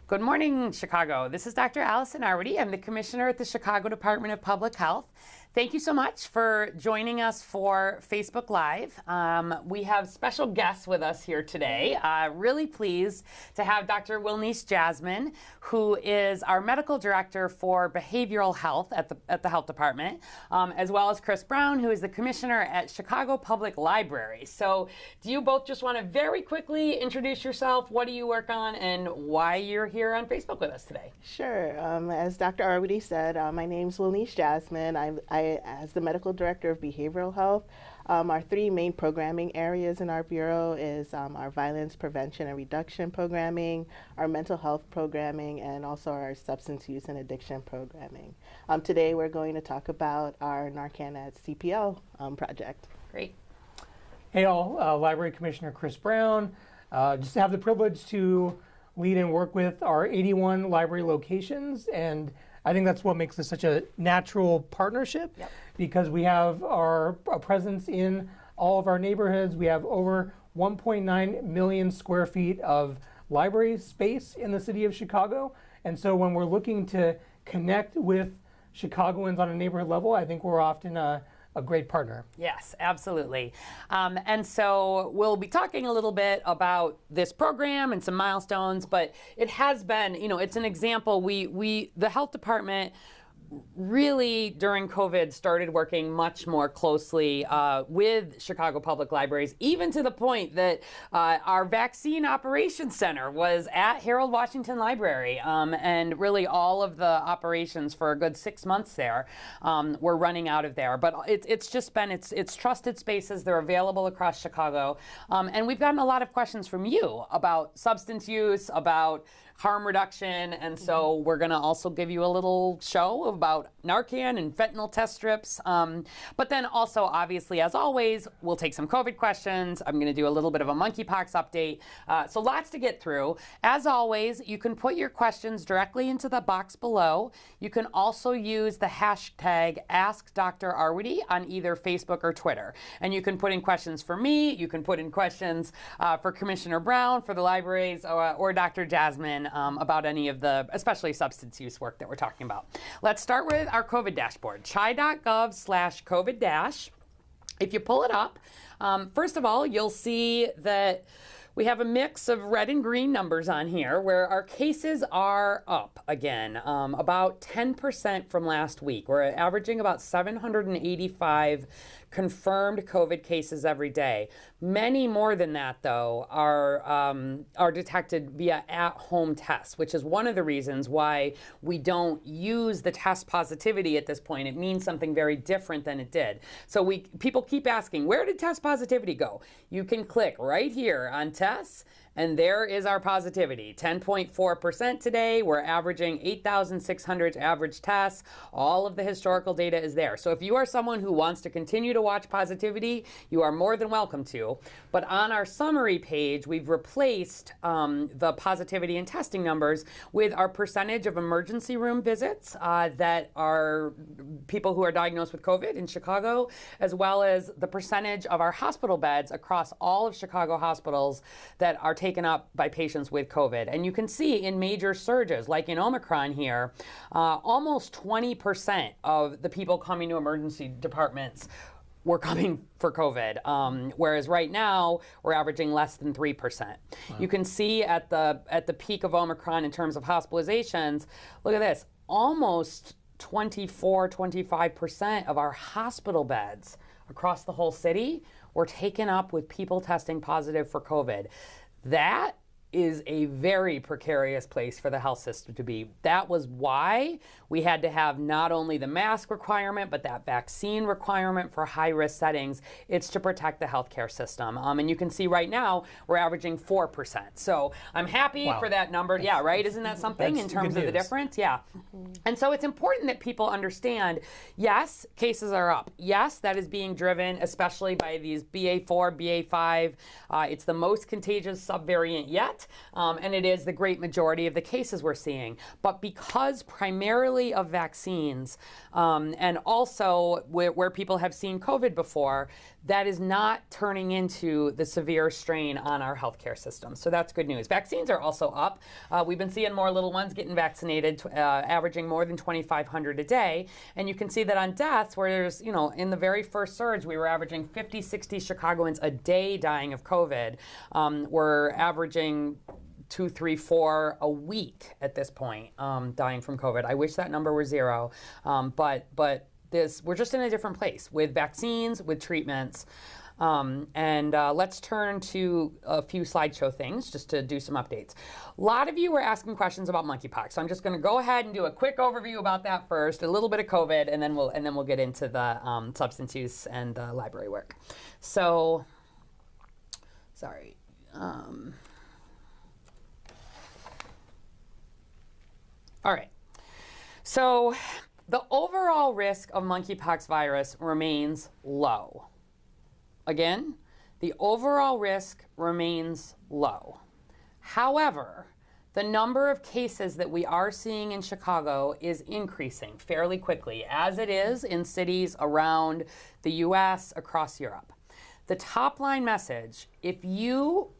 Good morning, Chicago. This is Dr. Allison Arwady. I'm the Commissioner at the Chicago Department of Public Health. Thank you so much for joining us for Facebook Live. We have special guests with us here today. Really pleased to have Dr. Wilnice Jasmine, who is our Medical Director for Behavioral Health at the Health Department, as well as Chris Brown, who is the Commissioner at Chicago Public Library. So do you both just want to very quickly introduce yourself? What do you work on and why you're here on Facebook with us today? Sure. As Dr. Arwady said, my name's Wilnice Jasmine. As the Medical Director of Behavioral Health, our three main programming areas in our Bureau is our violence prevention and reduction programming, our mental health programming, and also our substance use and addiction programming. Today we're going to talk about our Narcan at CPL project. Great. Hey all, Library Commissioner Chris Brown. Just have the privilege to lead and work with our 81 library locations, and I think that's what makes this such a natural partnership. Yep. Because we have our presence in all of our neighborhoods. We have over 1.9 million square feet of library space in the city of Chicago. And so when we're looking to connect with Chicagoans on a neighborhood level, I think we're often a great partner. Yes, absolutely. And so we'll be talking a little bit about this program and some milestones, but it has been, it's an example. The health department really during COVID started working much more closely with Chicago Public Libraries, even to the point that our vaccine operations center was at Harold Washington Library, and really all of the operations for a good 6 months there were running out of there. But it's just been, it's trusted spaces. They're available across Chicago. And we've gotten a lot of questions from you about substance use, about harm reduction, and so we're going to also give you a little show about Narcan and fentanyl test strips. But then also, obviously, as always, we'll take some COVID questions. I'm going to do a little bit of a monkeypox update. So lots to get through. As always, you can put your questions directly into the box below. You can also use the hashtag AskDrArwady on either Facebook or Twitter. And you can put in questions for me. You can put in questions for Commissioner Brown, for the libraries, or Dr. Jasmine, about any of the, especially substance use work that we're talking about. Let's start with our COVID dashboard, chi.gov/COVID-. If you pull it up, first of all, you'll see that we have a mix of red and green numbers on here where our cases are up again, about 10% from last week. We're averaging about 785 confirmed COVID cases every day. Many more than that, though, are detected via at-home tests, which is one of the reasons why we don't use the test positivity at this point. It means something very different than it did. So people keep asking, where did test positivity go? You can click right here on tests, and there is our positivity, 10.4% today. We're averaging 8,600 average tests. All of the historical data is there. So if you are someone who wants to continue to watch positivity, you are more than welcome to. But on our summary page, we've replaced the positivity and testing numbers with our percentage of emergency room visits that are people who are diagnosed with COVID in Chicago, as well as the percentage of our hospital beds across all of Chicago hospitals that are taken up by patients with COVID. And you can see in major surges, like in Omicron here, almost 20% of the people coming to emergency departments were coming for COVID, whereas right now we're averaging less than 3%. Wow. You can see at the peak of Omicron in terms of hospitalizations, look at this, almost 25% of our hospital beds across the whole city were taken up with people testing positive for COVID. That is a very precarious place for the health system to be. That was why we had to have not only the mask requirement, but that vaccine requirement for high-risk settings. It's to protect the healthcare system. And you can see right now, we're averaging 4%. So I'm happy for that number. Yeah, right? Isn't that something in terms of the difference? Yeah. And so it's important that people understand, yes, cases are up. Yes, that is being driven, especially by these BA4, BA5. It's the most contagious subvariant yet. And it is the great majority of the cases we're seeing. But because primarily of vaccines, and also where people have seen COVID before, that is not turning into the severe strain on our healthcare system. So that's good news. Vaccines are also up. We've been seeing more little ones getting vaccinated, averaging more than 2,500 a day. And you can see that on deaths, where there's, in the very first surge, we were averaging 50, 60 Chicagoans a day dying of COVID. We're averaging 2, 3, 4 a week at this point dying from COVID. I wish that number were 0, but we're just in a different place with vaccines, with treatments. Let's turn to a few slideshow things just to do some updates. A lot of you were asking questions about monkeypox, so I'm just going to go ahead and do a quick overview about that first, a little bit of COVID, and then we'll get into the substance use and the library work. So, sorry. All right. So the overall risk of monkeypox virus remains low. Again, the overall risk remains low. However, the number of cases that we are seeing in Chicago is increasing fairly quickly, as it is in cities around the US, across Europe. The top line message, if you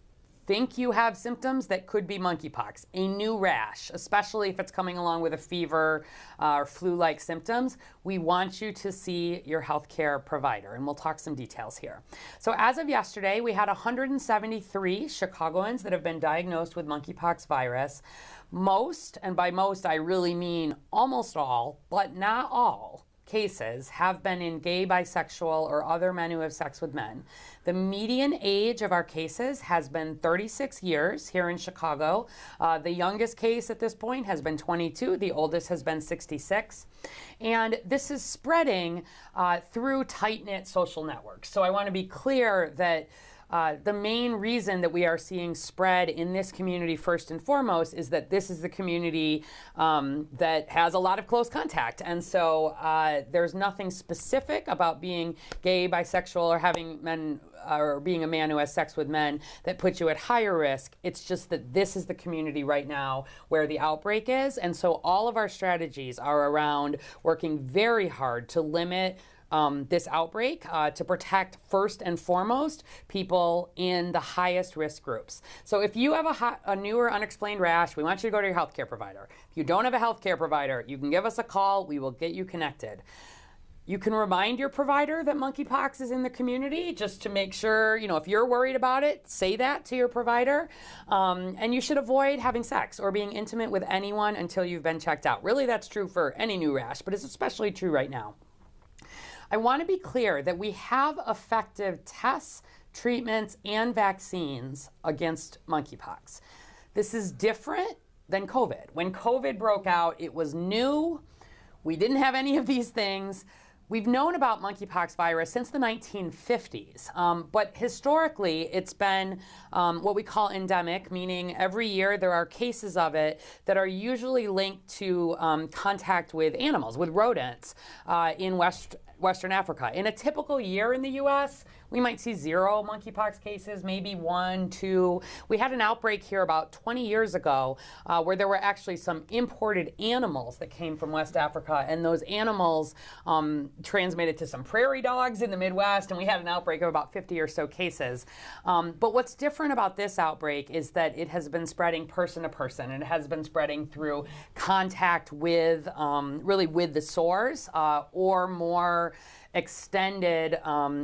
think you have symptoms that could be monkeypox, a new rash, especially if it's coming along with a fever or flu-like symptoms, we want you to see your healthcare provider, and we'll talk some details here. So as of yesterday, we had 173 Chicagoans that have been diagnosed with monkeypox virus. Most, and by most I really mean almost all, but not all, cases have been in gay, bisexual, or other men who have sex with men. The median age of our cases has been 36 years here in Chicago. The youngest case at this point has been 22. The oldest has been 66. And this is spreading through tight-knit social networks. So I want to be clear that the main reason that we are seeing spread in this community first and foremost is that this is the community that has a lot of close contact. And so there's nothing specific about being gay, bisexual, or having men or being a man who has sex with men that puts you at higher risk. It's just that this is the community right now where the outbreak is. And so all of our strategies are around working very hard to limit this outbreak to protect first and foremost people in the highest risk groups. So if you have a new or unexplained rash, we want you to go to your healthcare provider. If you don't have a healthcare provider, you can give us a call. We will get you connected. You can remind your provider that monkeypox is in the community just to make sure, if you're worried about it, say that to your provider. And you should avoid having sex or being intimate with anyone until you've been checked out. Really, that's true for any new rash, but it's especially true right now. I want to be clear that we have effective tests, treatments, and vaccines against monkeypox. This is different than COVID. When COVID broke out, it was new. We didn't have any of these things. We've known about monkeypox virus since the 1950s, but historically it's been what we call endemic, meaning every year there are cases of it that are usually linked to contact with animals, with rodents in Western Africa. In a typical year in the US, we might see 0 monkeypox cases, maybe 1, 2. We had an outbreak here about 20 years ago where there were actually some imported animals that came from West Africa, and those animals transmitted to some prairie dogs in the Midwest, and we had an outbreak of about 50 or so cases. But what's different about this outbreak is that it has been spreading person to person, and it has been spreading through contact with, really with the sores or more extended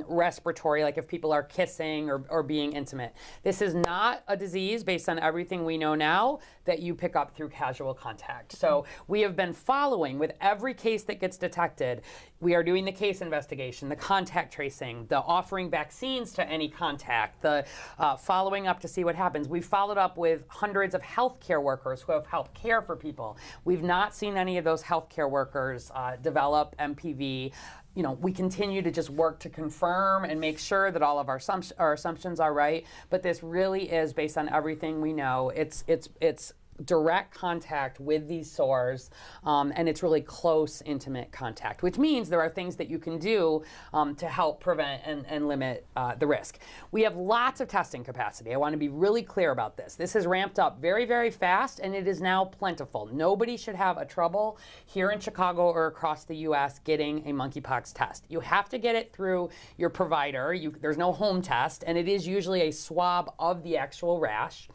respiratory, like if people are kissing or being intimate. This is not a disease, based on everything we know now, that you pick up through casual contact. So we have been following with every case that gets detected. We are doing the case investigation, the contact tracing, the offering vaccines to any contact, the following up to see what happens. We've followed up with hundreds of healthcare workers who have helped care for people. We've not seen any of those healthcare workers develop MPV. We continue to just work to confirm and make sure that all of our assumptions are right. But this really is based on everything we know. It's direct contact with these sores, and it's really close, intimate contact, which means there are things that you can do to help prevent and limit the risk. We have lots of testing capacity. I want to be really clear about this. This has ramped up very, very fast, and it is now plentiful. Nobody should have a trouble here in Chicago or across the U.S. getting a monkeypox test. You have to get it through your provider. There's no home test, and it is usually a swab of the actual rash.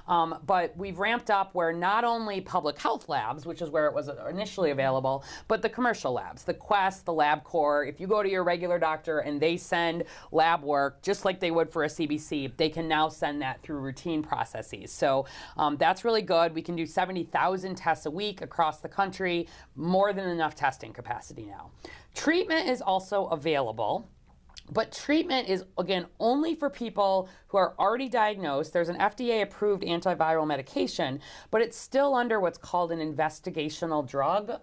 But we've ramped up where not only public health labs, which is where it was initially available, but the commercial labs, the Quest, the LabCorp. If you go to your regular doctor and they send lab work, just like they would for a CBC, they can now send that through routine processes. So that's really good. We can do 70,000 tests a week across the country, more than enough testing capacity now. Treatment is also available. But treatment is, again, only for people who are already diagnosed. There's an FDA-approved antiviral medication, but it's still under what's called an investigational drug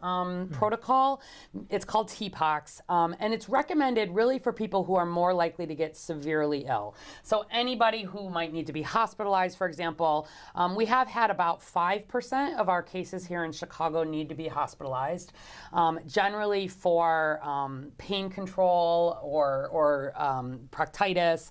protocol. It's called TPOXX, and it's recommended really for people who are more likely to get severely ill. So anybody who might need to be hospitalized, for example, we have had about 5% of our cases here in Chicago need to be hospitalized, generally for pain control or proctitis.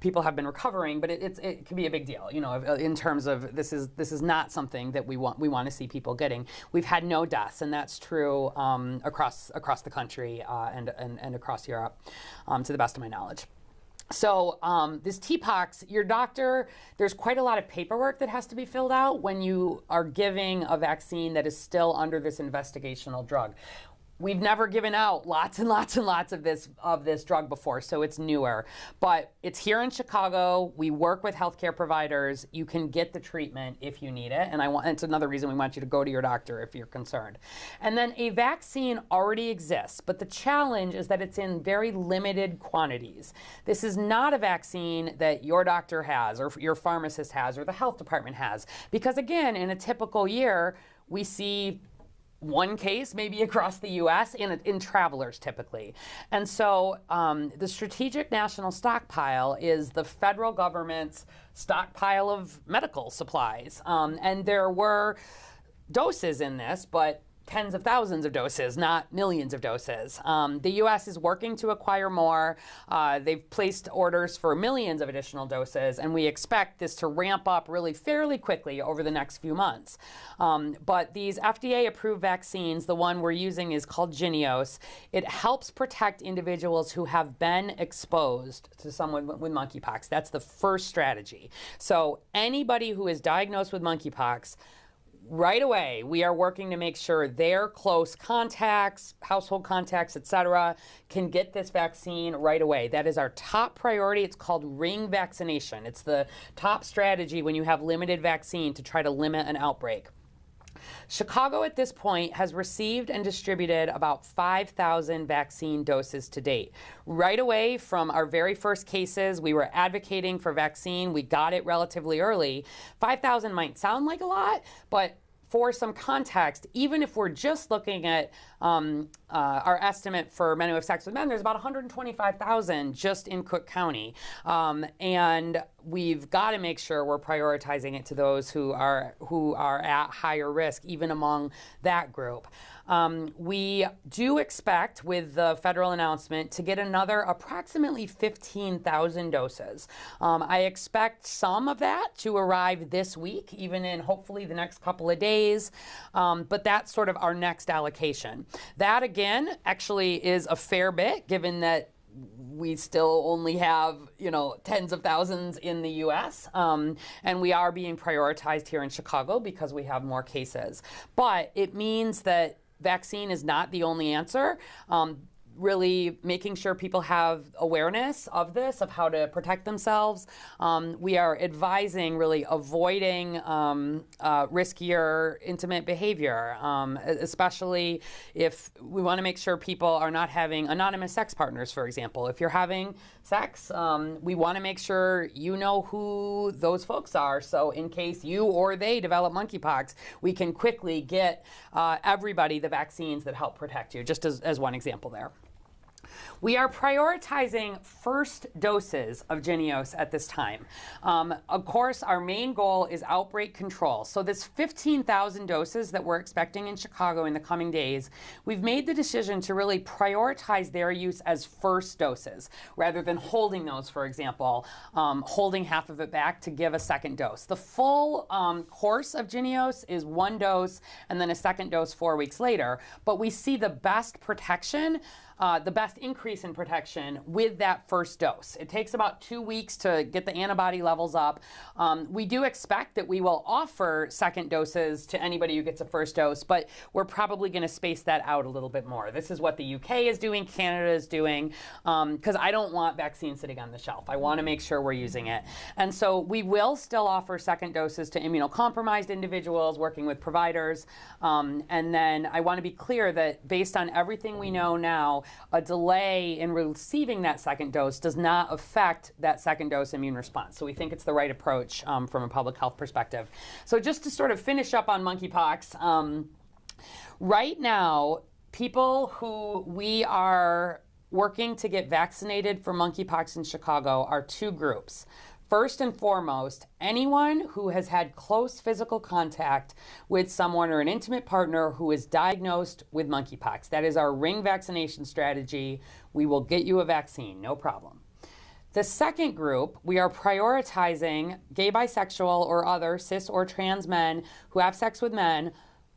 People have been recovering, but it can be a big deal, you know, in terms of this is not something that we want to see people getting. We've had no deaths, and that's true across the country and across Europe, to the best of my knowledge. So this TPOXX, your doctor, there's quite a lot of paperwork that has to be filled out when you are giving a vaccine that is still under this investigational drug. We've never given out lots and lots and lots of this drug before, so it's newer. But it's here in Chicago. We work with healthcare providers. You can get the treatment if you need it, and it's another reason we want you to go to your doctor if you're concerned. And then a vaccine already exists, but the challenge is that it's in very limited quantities. This is not a vaccine that your doctor has or your pharmacist has or the health department has, because again, in a typical year, we see one case maybe across the U.S. in travelers typically. And so the Strategic National Stockpile is the federal government's stockpile of medical supplies. And there were doses in this, but tens of thousands of doses, not millions of doses. The U.S. is working to acquire more. They've placed orders for millions of additional doses, and we expect this to ramp up really fairly quickly over the next few months. But these FDA-approved vaccines, the one we're using is called Jynneos. It helps protect individuals who have been exposed to someone with monkeypox. That's the first strategy. So anybody who is diagnosed with monkeypox, right away, we are working to make sure their close contacts, household contacts, et cetera, can get this vaccine right away. That is our top priority. It's called ring vaccination. It's the top strategy when you have limited vaccine to try to limit an outbreak. Chicago at this point has received and distributed about 5,000 vaccine doses to date. Right away from our very first cases, we were advocating for vaccine. We got it relatively early. 5,000 might sound like a lot, but for some context, even if we're just looking at our estimate for men who have sex with men, there's about 125,000 just in Cook County. And we've got to make sure we're prioritizing it to those who are at higher risk, even among that group. We do expect, with the federal announcement, to get another approximately 15,000 doses. I expect some of that to arrive this week, even in hopefully the next couple of days. But that's sort of our next allocation. That, again, actually is a fair bit, given that we still only have, tens of thousands in the U.S., and we are being prioritized here in Chicago because we have more cases. But it means that vaccine is not the only answer. Really making sure people have awareness of this, of how to protect themselves. We are advising really avoiding riskier intimate behavior, especially if we want to make sure people are not having anonymous sex partners, for example. If you're having sex, we want to make sure you know who those folks are, so in case you or they develop monkeypox, we can quickly get everybody the vaccines that help protect you, just as one example there. We are prioritizing first doses of JYNNEOS at this time. Of course, our main goal is outbreak control. So this 15,000 doses that we're expecting in Chicago in the coming days, we've made the decision to really prioritize their use as first doses, rather than holding those, for example, holding half of it back to give a second dose. The full course of JYNNEOS is 1 dose and then a second dose 4 weeks later, but we see the best protection, the best increase in protection with that first dose. It takes about 2 weeks to get the antibody levels up. We do expect that we will offer second doses to anybody who gets a first dose, but we're probably going to space that out a little bit more. This is what the UK is doing, Canada is doing, because I don't want vaccine sitting on the shelf. I want to make sure we're using it. And so we will still offer second doses to immunocompromised individuals, working with providers. And then I want to be clear that based on everything we know now, a delay in receiving that second dose does not affect that second dose immune response. So we think it's the right approach from a public health perspective. So just to sort of finish up on monkeypox, right now, people who we are working to get vaccinated for monkeypox in Chicago are 2 groups. First and foremost, anyone who has had close physical contact with someone or an intimate partner who is diagnosed with monkeypox. That is our ring vaccination strategy. We will get you a vaccine, no problem. The second group, we are prioritizing gay, bisexual, or other cis or trans men who have sex with men,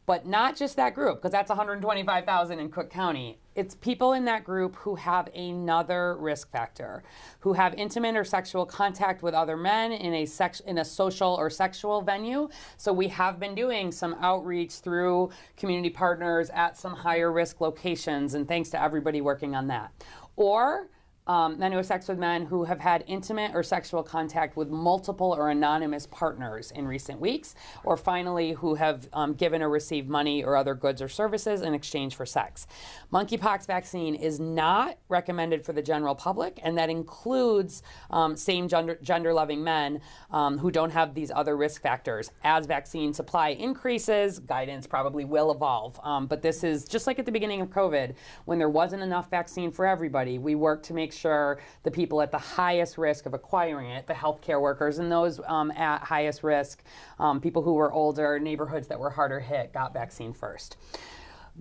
but not just that group, because that's 125,000 in Cook County. It's people in that group who have another risk factor, who have intimate or sexual contact with other men in a social or sexual venue. So we have been doing some outreach through community partners at some higher risk locations, and thanks to everybody working on that. Or men who have sex with men who have had intimate or sexual contact with multiple or anonymous partners in recent weeks, or finally, who have given or received money or other goods or services in exchange for sex. Monkeypox vaccine is not recommended for the general public, and that includes same gender-loving men who don't have these other risk factors. As vaccine supply increases, guidance probably will evolve. But this is just like at the beginning of COVID, when there wasn't enough vaccine for everybody, we worked to make sure the people at the highest risk of acquiring it, the healthcare workers and those at highest risk, people who were older, neighborhoods that were harder hit, got vaccine first.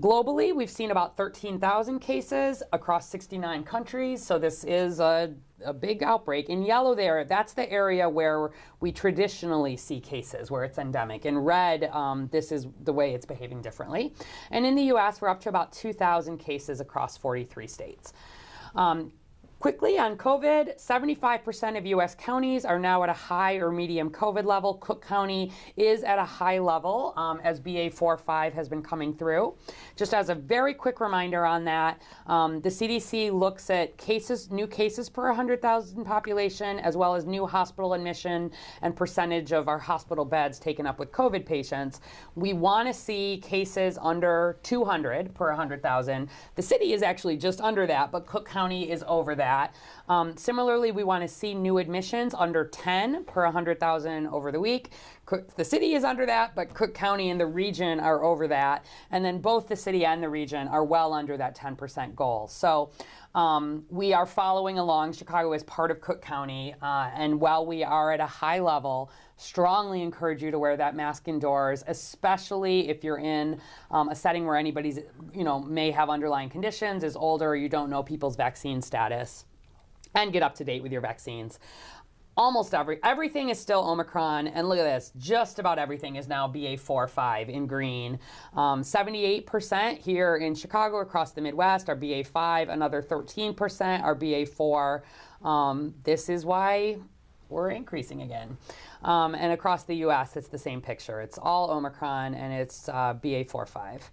Globally, we've seen about 13,000 cases across 69 countries, so this is a big outbreak. In yellow there, that's the area where we traditionally see cases, where it's endemic. In red, this is the way it's behaving differently. And in the US, we're up to about 2,000 cases across 43 states. Quickly on COVID, 75% of U.S. counties are now at a high or medium COVID level. Cook County is at a high level as BA.4/5 has been coming through. Just as a very quick reminder on that, the CDC looks at new cases per 100,000 population, as well as new hospital admission and percentage of our hospital beds taken up with COVID patients. We want to see cases under 200 per 100,000. The city is actually just under that, but Cook County is over that. Similarly, we want to see new admissions under 10 per 100,000 over the week. The city is under that, but Cook County and the region are over that. And then both the city and the region are well under that 10% goal. So we are following along. Chicago is part of Cook County. And while we are at a high level, strongly encourage you to wear that mask indoors, especially if you're in a setting where anybody's, may have underlying conditions, is older, or you don't know people's vaccine status, and get up to date with your vaccines. Almost everything is still Omicron, and look at this, just about everything is now BA.4/5 in green. 78% here in Chicago, across the Midwest, are BA.5, another 13% are BA.4. This is why we're increasing again. And across the US, it's the same picture. It's all Omicron, and it's BA.4/5.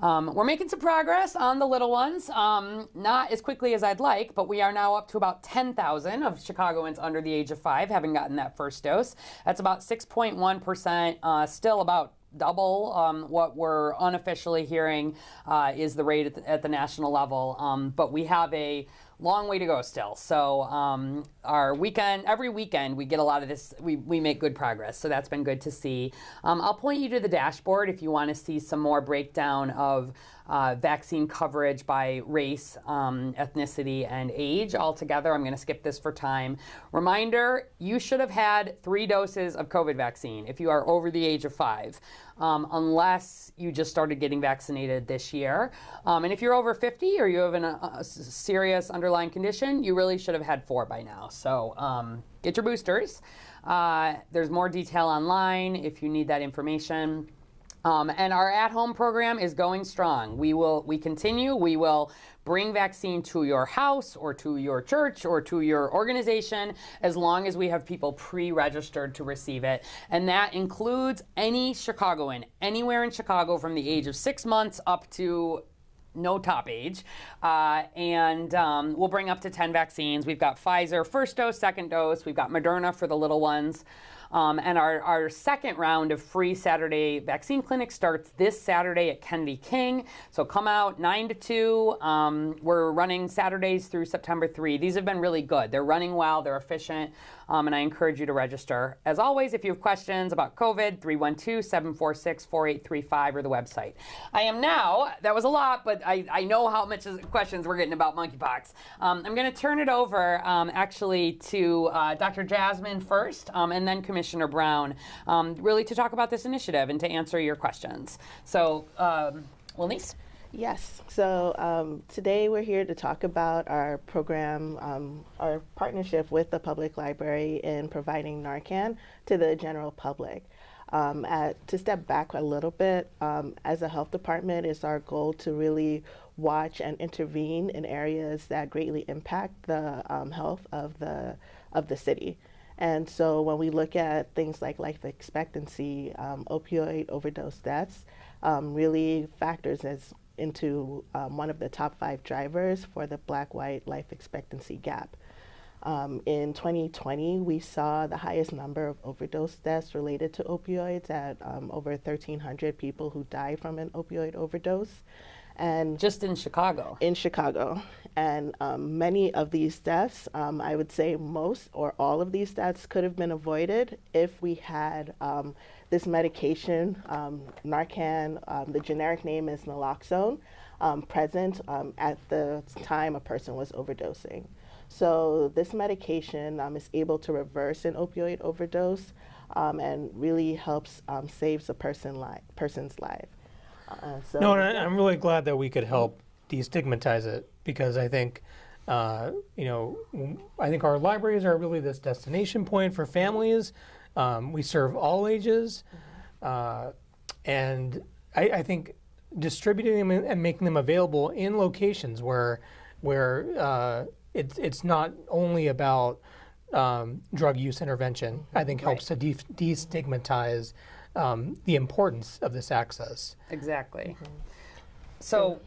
We're making some progress on the little ones, not as quickly as I'd like, but we are now up to about 10,000 of Chicagoans under the age of 5 having gotten that first dose. That's about 6.1%, still about double what we're unofficially hearing is the rate at the national level. But we have a long way to go still. So every weekend we get a lot of this, we make good progress. So that's been good to see. I'll point you to the dashboard if you want to see some more breakdown of vaccine coverage by race, ethnicity, and age altogether. I'm going to skip this for time. Reminder, you should have had 3 doses of COVID vaccine if you are over the age of 5, unless you just started getting vaccinated this year. And if you're over 50 or you have a serious underlying condition, you really should have had 4 by now. So get your boosters. There's more detail online if you need that information. And our at-home program is going strong. We continue. We will bring vaccine to your house or to your church or to your organization as long as we have people pre-registered to receive it. And that includes any Chicagoan, anywhere in Chicago from the age of 6 months up to no top age. We'll bring up to 10 vaccines. We've got Pfizer first dose, second dose. We've got Moderna for the little ones. And our second round of free Saturday vaccine clinics starts this Saturday at Kennedy King. So come out 9 to 2. We're running Saturdays through September 3. These have been really good. They're running well. They're efficient. And I encourage you to register. As always, if you have questions about COVID, 312-746-4835 or the website. That was a lot, but I know how much questions we're getting about monkeypox. I'm going to turn it over actually to Dr. Jasmine first, and then Commissioner Brown, really to talk about this initiative and to answer your questions. So, Wilnice? Yes. So today we're here to talk about our program, our partnership with the public library in providing Narcan to the general public. To step back a little bit, as a health department, it's our goal to really watch and intervene in areas that greatly impact the health of the city. And so when we look at things like life expectancy, opioid overdose deaths really factors into one of the top 5 drivers for the Black-white life expectancy gap. In 2020, we saw the highest number of overdose deaths related to opioids at over 1,300 people who died from an opioid overdose. And just in Chicago. In Chicago. And many of these deaths, I would say most or all of these deaths could have been avoided if we had this medication, Narcan, the generic name is naloxone, present at the time a person was overdosing. So this medication is able to reverse an opioid overdose and really helps saves a person's life. No, and I'm really glad that we could help destigmatize it, because I think, I think our libraries are really this destination point for families. We serve all ages, and I think distributing them and making them available in locations where it's not only about drug use intervention, I think helps to destigmatize the importance of this access. Exactly. So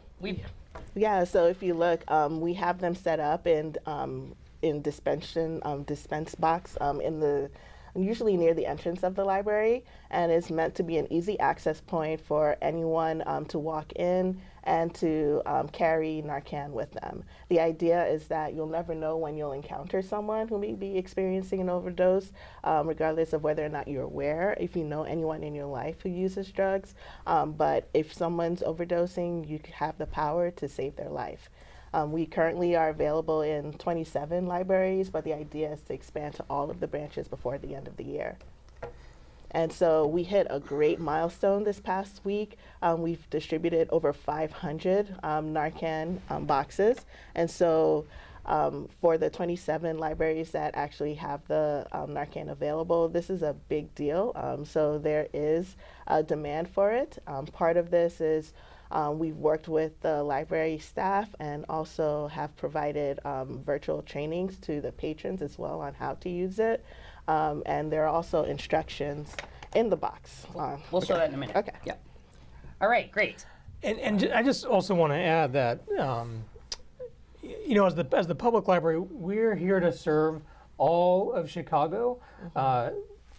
so if you look, we have them set up in dispense box usually near the entrance of the library, and it's meant to be an easy access point for anyone to walk in and to carry Narcan with them. The idea is that you'll never know when you'll encounter someone who may be experiencing an overdose, regardless of whether or not you're aware, if you know anyone in your life who uses drugs. But if someone's overdosing, you have the power to save their life. We currently are available in 27 libraries, but the idea is to expand to all of the branches before the end of the year. And so we hit a great milestone this past week. We've distributed over 500 Narcan boxes. And so for the 27 libraries that actually have the Narcan available, this is a big deal. So there is a demand for it. Part of this is we've worked with the library staff and also have provided virtual trainings to the patrons as well on how to use it. And there are also instructions in the box. We'll show that in a minute. Okay. Yep. All right, great. And I just also want to add that, as the public library, we're here to serve all of Chicago,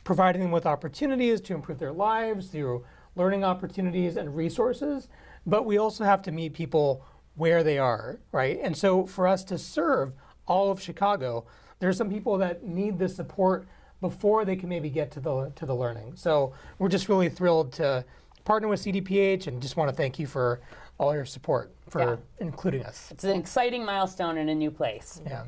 providing them with opportunities to improve their lives through learning opportunities and resources. But we also have to meet people where they are, right? And so for us to serve all of Chicago, there's some people that need this support before they can maybe get to the learning. So we're just really thrilled to partner with CDPH and just want to thank you for all your support for including us. It's an exciting milestone in a new place. Yeah,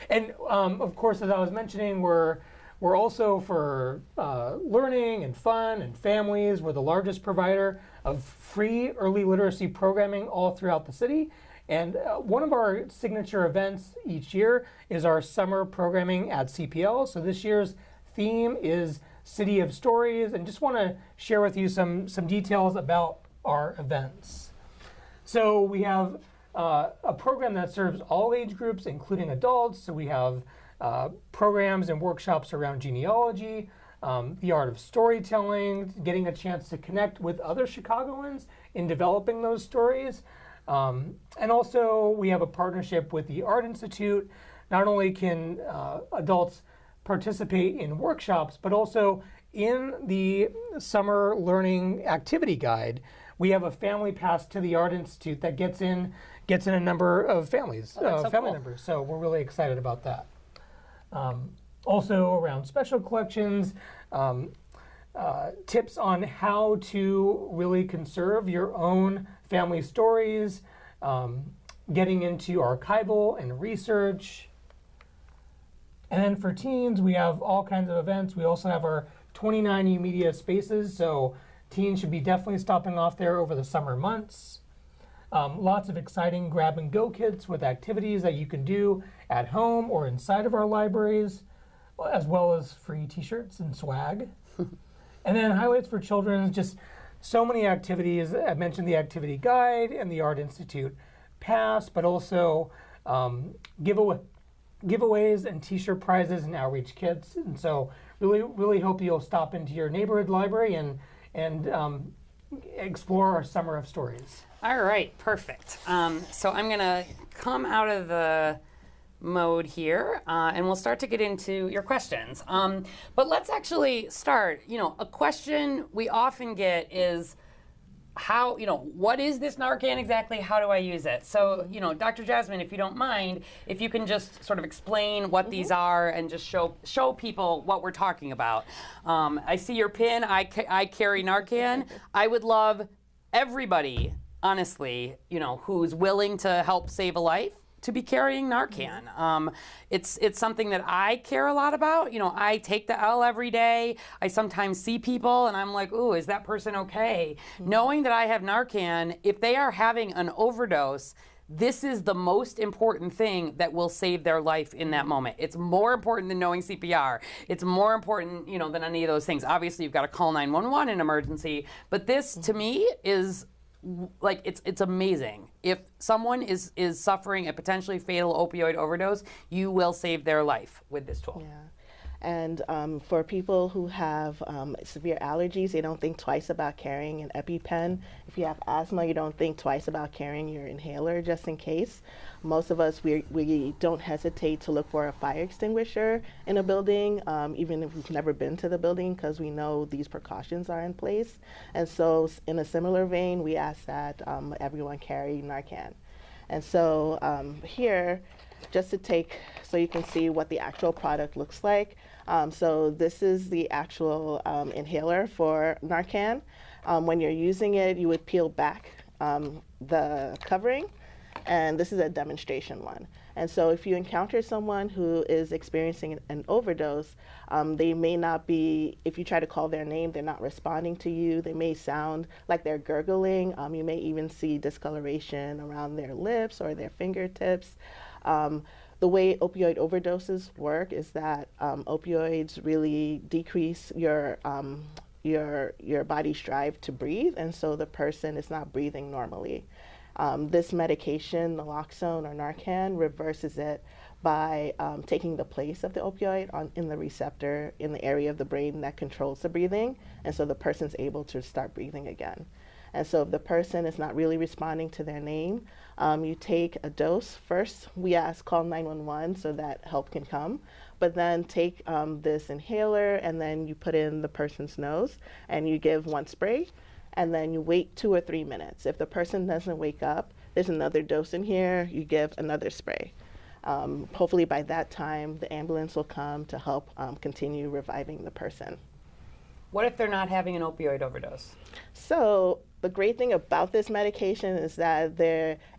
and of course, as I was mentioning, we're also for learning and fun and families. We're the largest provider of free early literacy programming all throughout the city. And one of our signature events each year is our summer programming at CPL. So this year's theme is City of Stories, and just want to share with you some details about our events. So we have a program that serves all age groups, including adults. So we have programs and workshops around genealogy, the art of storytelling, getting a chance to connect with other Chicagoans in developing those stories. And also we have a partnership with the Art Institute. Not only can adults participate in workshops, but also in the summer learning activity guide, we have a family pass to the Art Institute that gets in a number of families, family members. So we're really excited about that. Also around special collections, tips on how to really conserve your own family stories, getting into archival and research. And then for teens, we have all kinds of events. We also have our 29 U-Media spaces, so teens should be definitely stopping off there over the summer months. Lots of exciting grab-and-go kits with activities that you can do at home or inside of our libraries, as well as free t-shirts and swag. And then highlights for children, just so many activities. I mentioned the activity guide and the Art Institute pass, but also giveaways and t-shirt prizes and outreach kits. And so really hope you'll stop into your neighborhood library and explore our Summer of Stories. All right, perfect. So I'm going to come out of the mode here, and we'll start to get into your questions. But let's actually start. A question we often get is, how, what is this Narcan exactly? How do I use it? So, Dr. Jasmine, if you don't mind, if you can just sort of explain what these are and just show people what we're talking about. I see your pin. I carry Narcan. I would love everybody, honestly, who's willing to help save a life, to be carrying Narcan. It's something that I care a lot about. I take the L every day. I sometimes see people and I'm like, ooh, is that person okay? Knowing that I have Narcan, if they are having an overdose, this is the most important thing that will save their life in that moment. It's more important than knowing CPR. It's more important, than any of those things. Obviously, you've got to call 911 in emergency, but this, to me, is like, it's amazing. If someone is suffering a potentially fatal opioid overdose, you will save their life with this tool. Yeah. And for people who have severe allergies, they don't think twice about carrying an EpiPen. If you have asthma, you don't think twice about carrying your inhaler just in case. Most of us, we don't hesitate to look for a fire extinguisher in a building, even if we've never been to the building, because we know these precautions are in place. And so in a similar vein, we ask that everyone carry Narcan. And so here, just to take, so you can see what the actual product looks like. So this is the actual inhaler for Narcan. When you're using it, you would peel back the covering, and this is a demonstration one. And so if you encounter someone who is experiencing an overdose, they may not be, if you try to call their name, they're not responding to you. They may sound like they're gurgling. You may even see discoloration around their lips or their fingertips. The way opioid overdoses work is that opioids really decrease your body's drive to breathe, and so the person is not breathing normally. This medication, naloxone or Narcan, reverses it by taking the place of the opioid in the receptor in the area of the brain that controls the breathing, and so the person's able to start breathing again. And so if the person is not really responding to their name, you take a dose. First, we call 911 so that help can come. But then take this inhaler and then you put in the person's nose and you give one spray. And then you wait 2 or 3 minutes. If the person doesn't wake up, there's another dose in here, you give another spray. Hopefully by that time, the ambulance will come to help continue reviving the person. What if they're not having an opioid overdose? So the great thing about this medication is that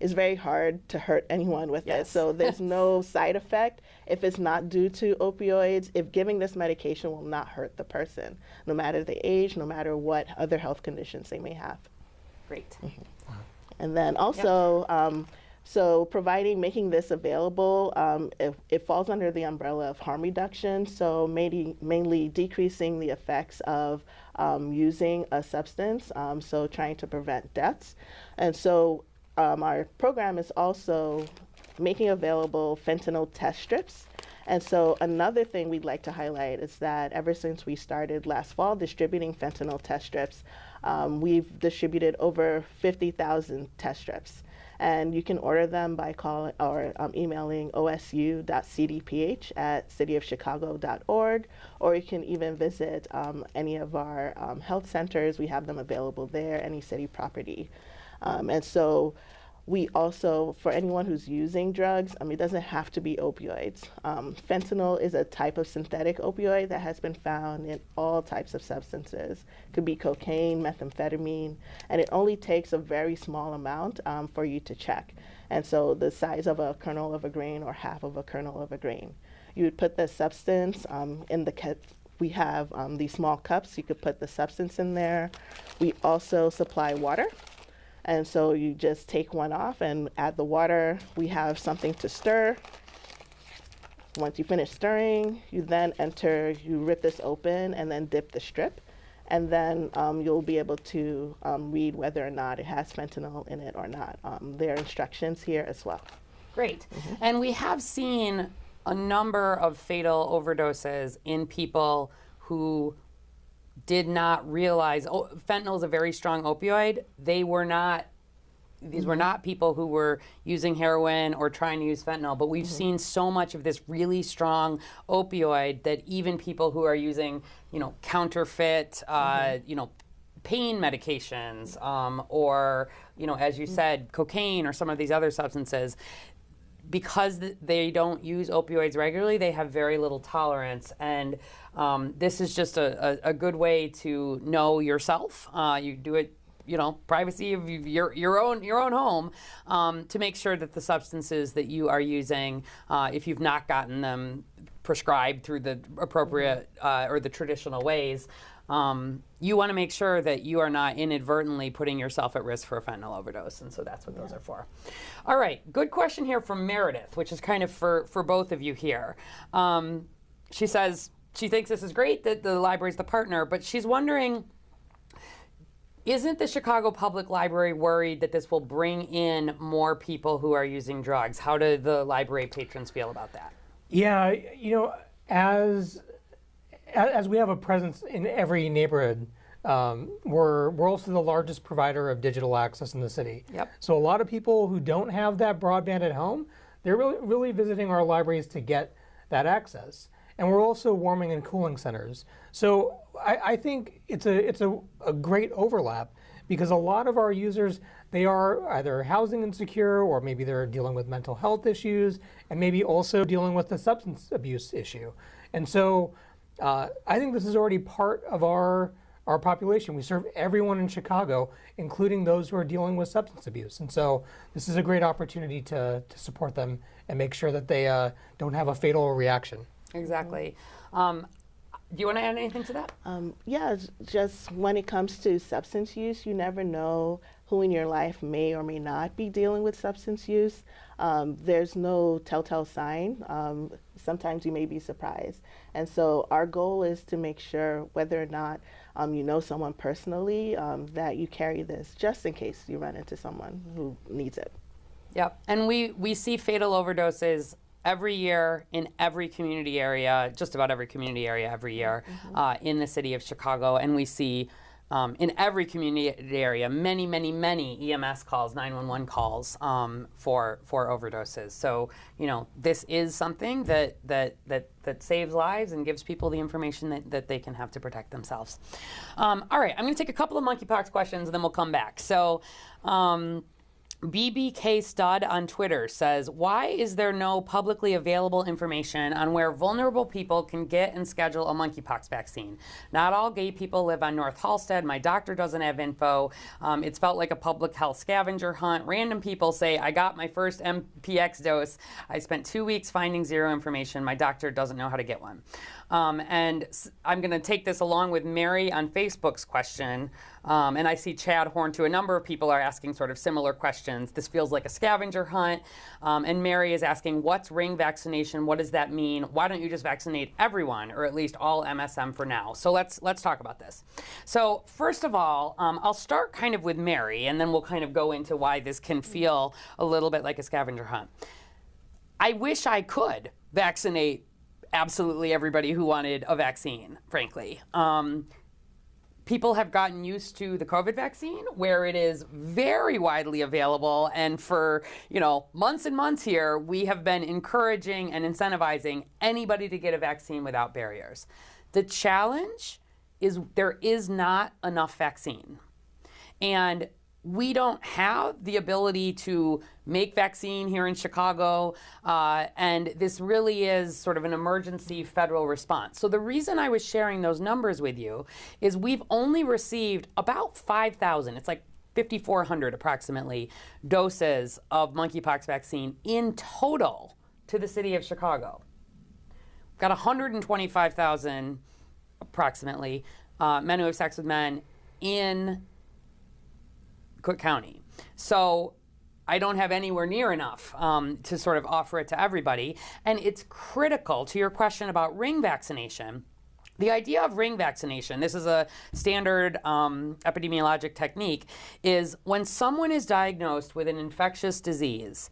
it's very hard to hurt anyone with it. So there's no side effect if it's not due to opioids. If giving this medication will not hurt the person, no matter the age, no matter what other health conditions they may have. Great. And then also, so making this available, it falls under the umbrella of harm reduction, so mainly decreasing the effects of using a substance, so trying to prevent deaths. And so our program is also making available fentanyl test strips. And so another thing we'd like to highlight is that ever since we started last fall distributing fentanyl test strips, we've distributed over 50,000 test strips. And you can order them by calling or emailing osu.cdph@cityofchicago.org, or you can even visit any of our health centers. We have them available there, any city property. And so we also, for anyone who's using drugs, it doesn't have to be opioids. Fentanyl is a type of synthetic opioid that has been found in all types of substances. It could be cocaine, methamphetamine, and it only takes a very small amount for you to check. And so the size of a kernel of a grain or half of a kernel of a grain. You would put the substance in the kit. We have these small cups. You could put the substance in there. We also supply water. And so you just take one off and add the water. We have something to stir. Once you finish stirring, you then you rip this open and then dip the strip. And then you'll be able to read whether or not it has fentanyl in it or not. There are instructions here as well. Great. And we have seen a number of fatal overdoses in people who did not realize fentanyl is a very strong opioid. These were not people who were using heroin or trying to use fentanyl, but we've seen so much of this really strong opioid that even people who are using, counterfeit, pain medications, or, as you said, cocaine or some of these other substances, because they don't use opioids regularly, they have very little tolerance. And this is just a good way to know yourself. You do it, privacy of your own home, to make sure that the substances that you are using, if you've not gotten them prescribed through the appropriate or the traditional ways, you want to make sure that you are not inadvertently putting yourself at risk for a fentanyl overdose, and so that's what those are for. All right, good question here from Meredith, which is kind of for both of you here. She says she thinks this is great that the library's the partner, but she's wondering, isn't the Chicago Public Library worried that this will bring in more people who are using drugs? How do the library patrons feel about that? Yeah, as we have a presence in every neighborhood, we're also the largest provider of digital access in the city. Yep. So a lot of people who don't have that broadband at home, they're really visiting our libraries to get that access. And we're also warming and cooling centers. So I think it's a great overlap, because a lot of our users, they are either housing insecure, or maybe they're dealing with mental health issues, and maybe also dealing with a substance abuse issue. And so I think this is already part of our population. We serve everyone in Chicago, including those who are dealing with substance abuse. And so this is a great opportunity to support them and make sure that they don't have a fatal reaction. Exactly. Do you want to add anything to that? Yeah, just when it comes to substance use, you never know who in your life may or may not be dealing with substance use. There's no telltale sign. Sometimes you may be surprised. And so our goal is to make sure, whether or not you know someone personally, that you carry this just in case you run into someone who needs it. Yep. And we see fatal overdoses every year in every community area, just about every community area every year in the city of Chicago. And we see in every community area many EMS calls, 911 calls for overdoses. So, this is something that saves lives and gives people the information that they can have to protect themselves. All right, I'm going to take a couple of monkeypox questions and then we'll come back. So, BBK Stud on Twitter says, why is there no publicly available information on where vulnerable people can get and schedule a monkeypox vaccine? Not all gay people live on North Halsted. My doctor doesn't have info. It's felt like a public health scavenger hunt. Random people say, I got my first MPX dose. I spent 2 weeks finding zero information. My doctor doesn't know how to get one. And I'm going to take this along with Mary on Facebook's question. And I see Chad Horn, too. A number of people are asking sort of similar questions. This feels like a scavenger hunt. And Mary is asking, what's ring vaccination? What does that mean? Why don't you just vaccinate everyone, or at least all MSM for now? So let's talk about this. So first of all, I'll start kind of with Mary, and then we'll kind of go into why this can feel a little bit like a scavenger hunt. I wish I could vaccinate absolutely everybody who wanted a vaccine, frankly. People have gotten used to the COVID vaccine, where it is very widely available, and for months and months here, we have been encouraging and incentivizing anybody to get a vaccine without barriers. The challenge is there is not enough vaccine, and we don't have the ability to make vaccine here in Chicago, and this really is sort of an emergency federal response. So the reason I was sharing those numbers with you is we've only received about 5,000, it's like 5,400 approximately, doses of monkeypox vaccine in total to the city of Chicago. We've got 125,000 approximately men who have sex with men in Cook County. So I don't have anywhere near enough to sort of offer it to everybody. And it's critical to your question about ring vaccination. The idea of ring vaccination, this is a standard epidemiologic technique, is when someone is diagnosed with an infectious disease,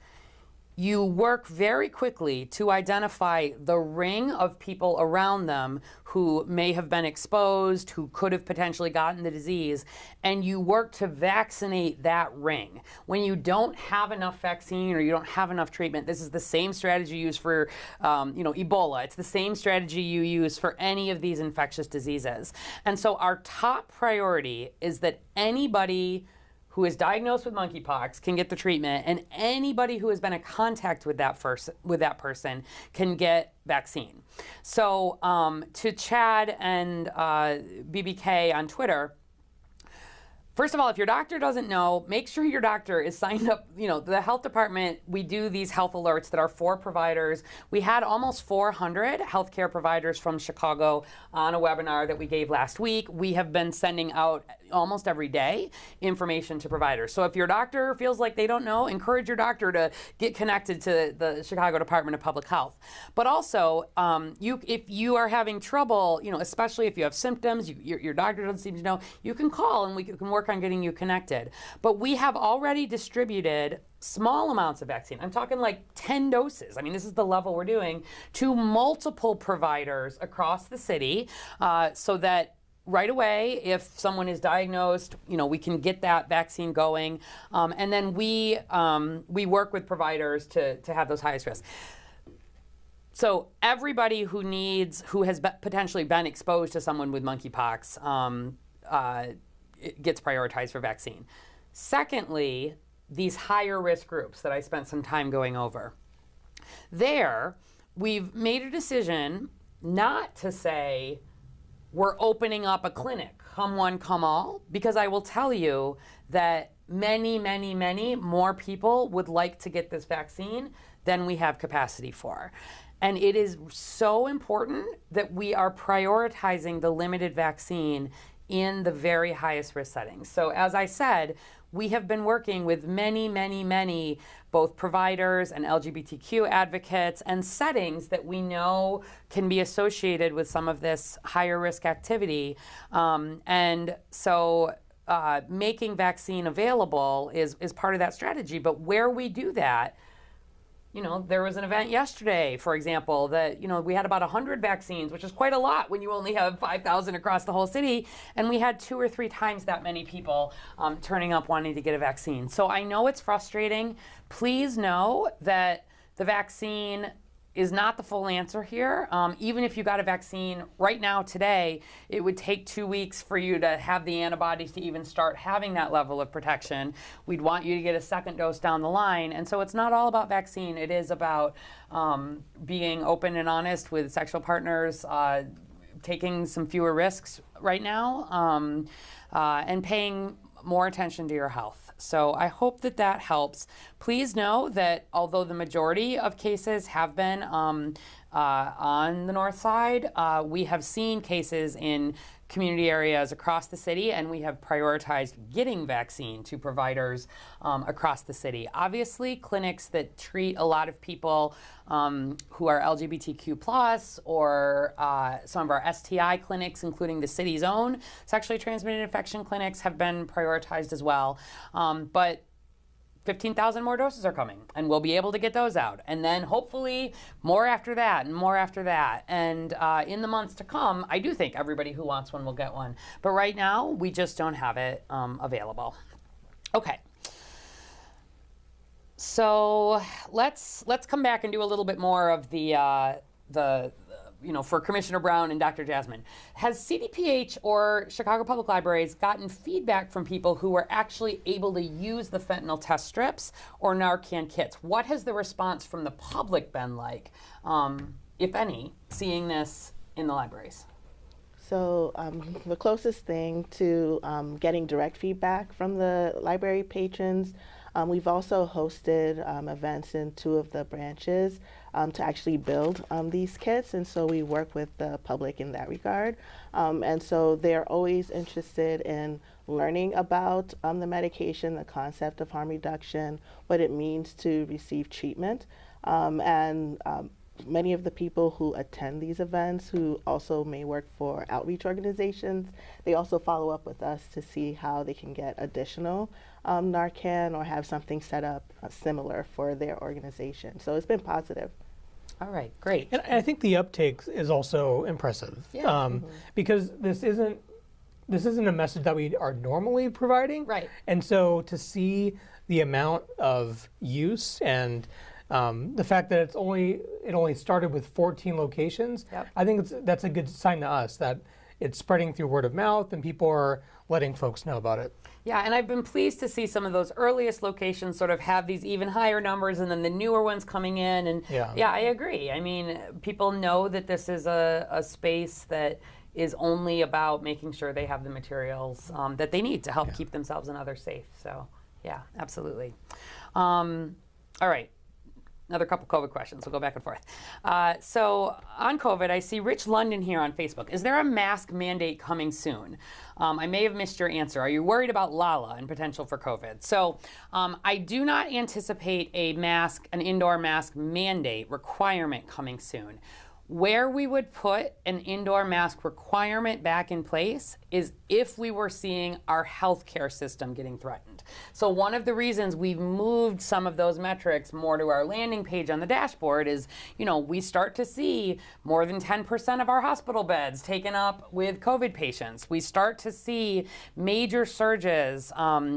you work very quickly to identify the ring of people around them who may have been exposed, who could have potentially gotten the disease, and you work to vaccinate that ring. When you don't have enough vaccine or you don't have enough treatment, this is the same strategy used for Ebola. It's the same strategy you use for any of these infectious diseases. And so our top priority is that anybody who is diagnosed with monkeypox can get the treatment, and anybody who has been in contact with that person can get vaccine. So to Chad and BBK on Twitter, first of all, if your doctor doesn't know, make sure your doctor is signed up. The health department, we do these health alerts that are for providers. We had almost 400 healthcare providers from Chicago on a webinar that we gave last week. We have been sending out almost every day information to providers. So if your doctor feels like they don't know, encourage your doctor to get connected to the Chicago Department of Public Health. But also, if you are having trouble, especially if you have symptoms, your doctor doesn't seem to know, you can call and we can work on getting you connected. But we have already distributed small amounts of vaccine. I'm talking like 10 doses. I mean, this is the level we're doing to multiple providers across the city, so that right away, if someone is diagnosed, we can get that vaccine going. And then we work with providers to have those highest risks. So everybody who has potentially been exposed to someone with monkeypox it gets prioritized for vaccine. Secondly, these higher risk groups that I spent some time going over. There, we've made a decision not to say, we're opening up a clinic, come one, come all, because I will tell you that many, many, many more people would like to get this vaccine than we have capacity for. And it is so important that we are prioritizing the limited vaccine in the very highest risk settings. So as I said, we have been working with many, many, many both providers and LGBTQ advocates and settings that we know can be associated with some of this higher risk activity. And so making vaccine available is part of that strategy. But where we do that, there was an event yesterday, for example, that, we had about 100 vaccines, which is quite a lot when you only have 5,000 across the whole city. And we had 2 or 3 times that many people turning up wanting to get a vaccine. So I know it's frustrating. Please know that the vaccine is not the full answer here. Even if you got a vaccine right now today, it would take 2 weeks for you to have the antibodies to even start having that level of protection. We'd want you to get a second dose down the line. And so it's not all about vaccine. It is about being open and honest with sexual partners, taking some fewer risks right now, and paying more attention to your health. So I hope that that helps. Please know that although the majority of cases have been on the north side, we have seen cases in community areas across the city, and we have prioritized getting vaccine to providers across the city. Obviously, clinics that treat a lot of people who are LGBTQ+, or some of our STI clinics, including the city's own sexually transmitted infection clinics, have been prioritized as well. But 15,000 more doses are coming, and we'll be able to get those out. And then hopefully more after that and more after that. And in the months to come, I do think everybody who wants one will get one. But right now, we just don't have it available. Okay. So let's come back and do a little bit more of the for Commissioner Brown and Dr. Jasmine. Has CDPH or Chicago Public Libraries gotten feedback from people who were actually able to use the fentanyl test strips or Narcan kits? What has the response from the public been like, if any, seeing this in the libraries? So the closest thing to getting direct feedback from the library patrons, we've also hosted events in 2 of the branches to actually build these kits, and so we work with the public in that regard. And so they're always interested in learning about the medication, the concept of harm reduction, what it means to receive treatment, and many of the people who attend these events, who also may work for outreach organizations, they also follow up with us to see how they can get additional Narcan or have something set up similar for their organization. So it's been positive. All right, great. And I think the uptake is also impressive. Yeah. Because this isn't a message that we are normally providing. Right. And so to see the amount of use and the fact that it only started with 14 locations, Yep. I think that's a good sign to us that it's spreading through word of mouth and people are letting folks know about it. Yeah, and I've been pleased to see some of those earliest locations sort of have these even higher numbers, and then the newer ones coming in. And yeah, I agree. I mean, people know that this is a space that is only about making sure they have the materials that they need to help keep themselves and others safe. So yeah, absolutely. All right. Another couple COVID questions. We'll go back and forth. So on COVID, I see Rich London here on Facebook. Is there a mask mandate coming soon? I may have missed your answer. Are you worried about Lala and potential for COVID? So I do not anticipate an indoor mask mandate requirement coming soon. Where we would put an indoor mask requirement back in place is if we were seeing our healthcare system getting threatened. So one of the reasons we've moved some of those metrics more to our landing page on the dashboard is, we start to see more than 10% of our hospital beds taken up with COVID patients. We start to see major surges.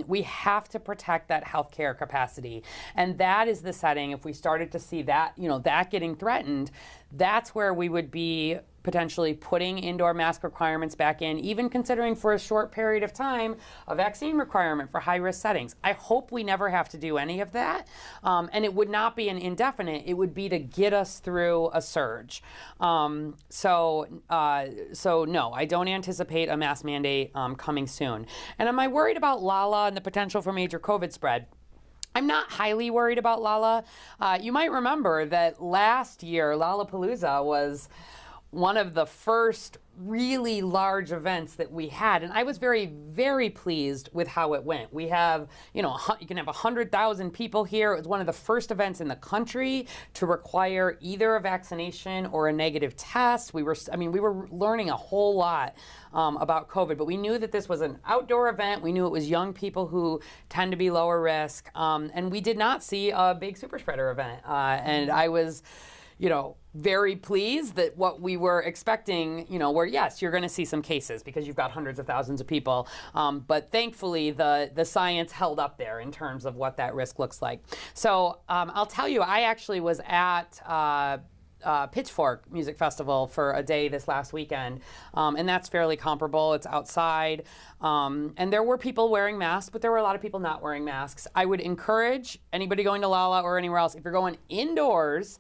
We have to protect that healthcare capacity. And that is the setting. If we started to see that, that getting threatened, that's where we would be potentially putting indoor mask requirements back in, even considering for a short period of time a vaccine requirement for high-risk settings. I hope we never have to do any of that, and it would not be an indefinite. It would be to get us through a surge. So no, I don't anticipate a mask mandate coming soon. And am I worried about Lala and the potential for major COVID spread? I'm not highly worried about Lala. You might remember that last year, Lollapalooza was one of the first really large events that we had. And I was very, very pleased with how it went. We have, you can have 100,000 people here. It was one of the first events in the country to require either a vaccination or a negative test. We were learning a whole lot about COVID, but we knew that this was an outdoor event. We knew it was young people who tend to be lower risk. And we did not see a big super spreader event. And I was, very pleased that what we were expecting, where yes, you're going to see some cases because you've got hundreds of thousands of people. But thankfully, the science held up there in terms of what that risk looks like. So I'll tell you, I actually was at Pitchfork Music Festival for a day this last weekend, and that's fairly comparable. It's outside, and there were people wearing masks, but there were a lot of people not wearing masks. I would encourage anybody going to Lala or anywhere else, if you're going indoors,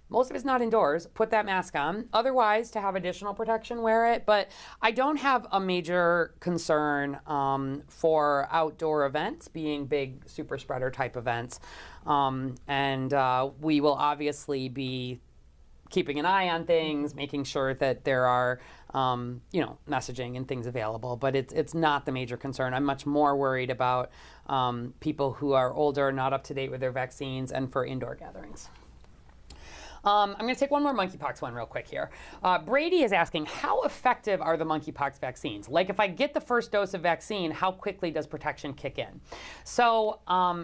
most of it's not indoors, put that mask on. Otherwise, to have additional protection, wear it. But I don't have a major concern for outdoor events being big super spreader type events. And we will obviously be keeping an eye on things, making sure that there are, messaging and things available. But it's not the major concern. I'm much more worried about people who are older, not up to date with their vaccines, and for indoor gatherings. I'm going to take one more monkeypox one real quick here. Brady is asking, how effective are the monkeypox vaccines? Like, if I get the first dose of vaccine, how quickly does protection kick in? So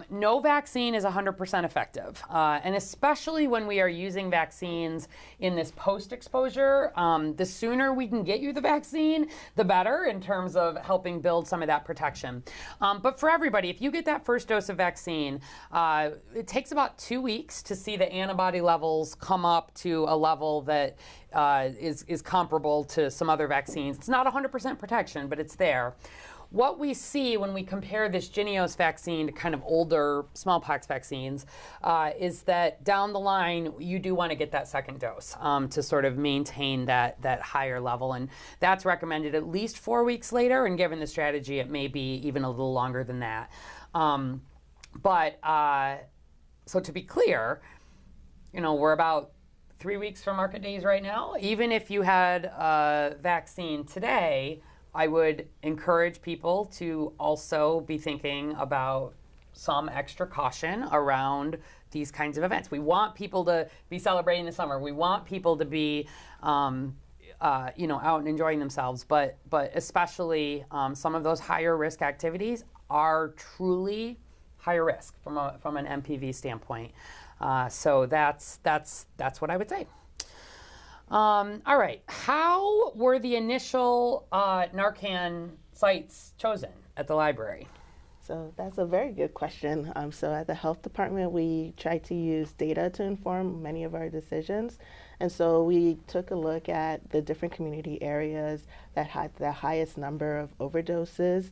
no vaccine is 100% effective. And especially when we are using vaccines in this post-exposure, the sooner we can get you the vaccine, the better in terms of helping build some of that protection. But for everybody, if you get that first dose of vaccine, it takes about 2 weeks to see the antibody levels come up to a level that is comparable to some other vaccines. It's not 100% protection, but it's there. What we see when we compare this Jynneos vaccine to kind of older smallpox vaccines is that down the line, you do want to get that second dose to sort of maintain that higher level. And that's recommended at least 4 weeks later. And given the strategy, it may be even a little longer than that. So to be clear, we're about 3 weeks from market days right now. Even if you had a vaccine today, I would encourage people to also be thinking about some extra caution around these kinds of events. We want people to be celebrating the summer. We want people to be out and enjoying themselves. But especially some of those higher risk activities are truly higher risk from an MPV standpoint. So that's what I would say. All right. How were the initial Narcan sites chosen at the library? So that's a very good question. So at the health department, we try to use data to inform many of our decisions. And so we took a look at the different community areas that had the highest number of overdoses.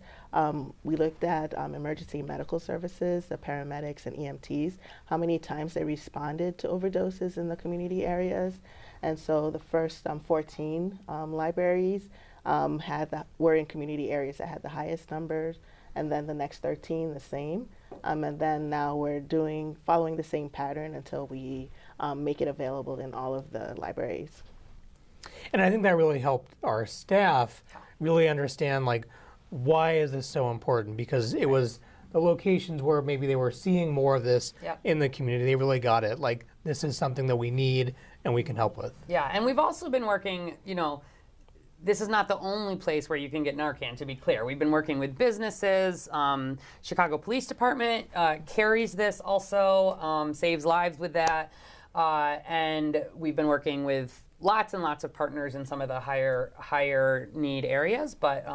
We looked at emergency medical services, the paramedics and EMTs, how many times they responded to overdoses in the community areas. And so the first 14 libraries were in community areas that had the highest numbers, and then the next 13 the same. And then now we're following the same pattern until we make it available in all of the libraries. And I think that really helped our staff really understand, like, why is this so important? Because it was the locations where maybe they were seeing more of this in the community. They really got it. Like, this is something that we need and we can help with. Yeah, and we've also been working, this is not the only place where you can get Narcan, to be clear. We've been working with businesses. Chicago Police Department carries this also, saves lives with that. And we've been working with lots and lots of partners in some of the higher need areas. But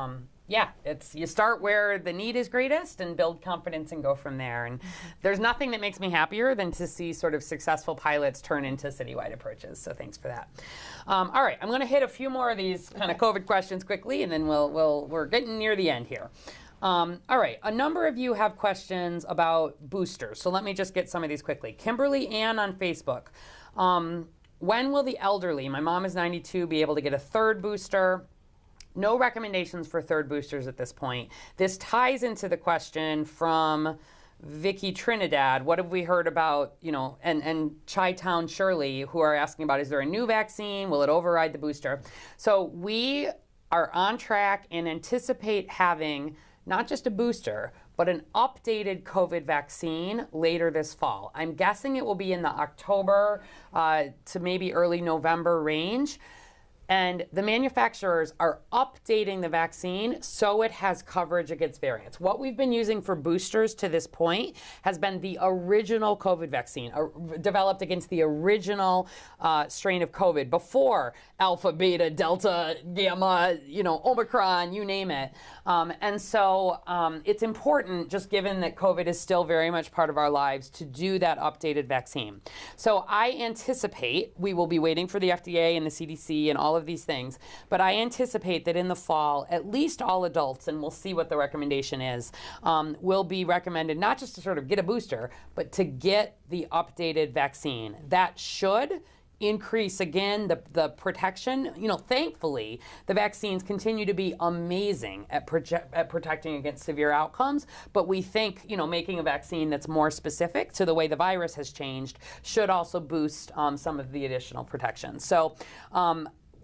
it's you start where the need is greatest and build confidence and go from there. And there's nothing that makes me happier than to see sort of successful pilots turn into citywide approaches. So thanks for that. All right, I'm going to hit a few more of these kind of COVID questions quickly, and then we're getting near the end here. All right, a number of you have questions about boosters, so let me just get some of these quickly. Kimberly Ann on Facebook. When will the elderly, my mom is 92, be able to get a third booster? No recommendations for third boosters at this point. This ties into the question from Vicky Trinidad. What have we heard about, and Chi-Town Shirley, who are asking about, is there a new vaccine? Will it override the booster? So we are on track and anticipate having not just a booster, but an updated COVID vaccine later this fall. I'm guessing it will be in the October to maybe early November range. And the manufacturers are updating the vaccine so it has coverage against variants. What we've been using for boosters to this point has been the original COVID vaccine, developed against the original strain of COVID before Alpha, Beta, Delta, Gamma, Omicron, you name it. And so it's important, just given that COVID is still very much part of our lives, to do that updated vaccine. So I anticipate we will be waiting for the FDA and the CDC and all of these things, but I anticipate that in the fall, at least all adults, and we'll see what the recommendation is, will be recommended not just to sort of get a booster, but to get the updated vaccine. That should increase again the protection. Thankfully, the vaccines continue to be amazing at protecting against severe outcomes, but we think making a vaccine that's more specific to the way the virus has changed should also boost some of the additional protection. So